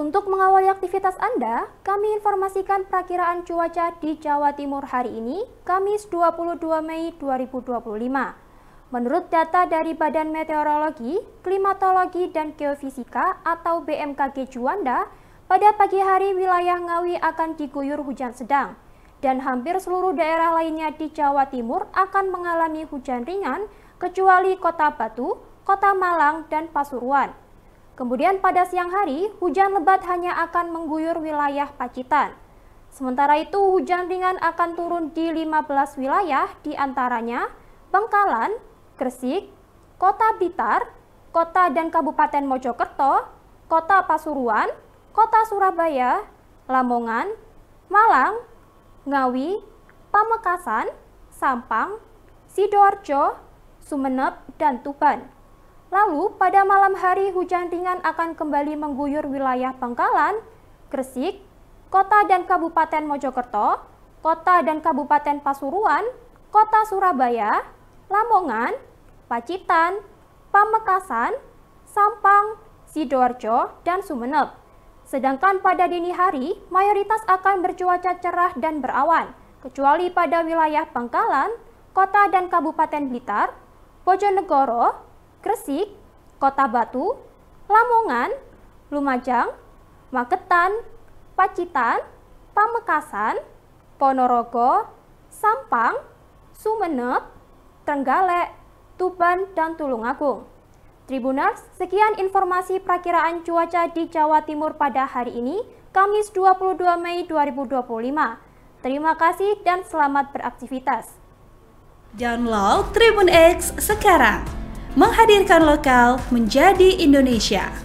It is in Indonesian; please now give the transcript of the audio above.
Untuk mengawali aktivitas Anda, kami informasikan perakiraan cuaca di Jawa Timur hari ini, Kamis 22 Mei 2025. Menurut data dari Badan Meteorologi, Klimatologi, dan Geofisika atau BMKG Juanda, pada pagi hari wilayah Ngawi akan diguyur hujan sedang, dan hampir seluruh daerah lainnya di Jawa Timur akan mengalami hujan ringan, kecuali Kota Batu, Kota Malang, dan Pasuruan. Kemudian pada siang hari, hujan lebat hanya akan mengguyur wilayah Pacitan. Sementara itu, hujan ringan akan turun di 15 wilayah, diantaranya Bangkalan, Gresik, Kota Blitar, Kota dan Kabupaten Mojokerto, Kota Pasuruan, Kota Surabaya, Lamongan, Malang, Ngawi, Pamekasan, Sampang, Sidoarjo, Sumeneb, dan Tuban. Lalu, pada malam hari hujan ringan akan kembali mengguyur wilayah Bangkalan, Gresik, Kota dan Kabupaten Mojokerto, Kota dan Kabupaten Pasuruan, Kota Surabaya, Lamongan, Pacitan, Pamekasan, Sampang, Sidoarjo, dan Sumeneb. Sedangkan pada dini hari, mayoritas akan bercuaca cerah dan berawan, kecuali pada wilayah Bangkalan, Kota dan Kabupaten Blitar, Bojonegoro, Gresik, Kota Batu, Lamongan, Lumajang, Magetan, Pacitan, Pamekasan, Ponorogo, Sampang, Sumeneb, Trenggalek, Tuban, dan Tulungagung. Tribuners, sekian informasi perakiraan cuaca di Jawa Timur pada hari ini, Kamis 22 Mei 2025. Terima kasih dan selamat beraktivitas. Download Tribun X sekarang. Menghadirkan lokal menjadi Indonesia.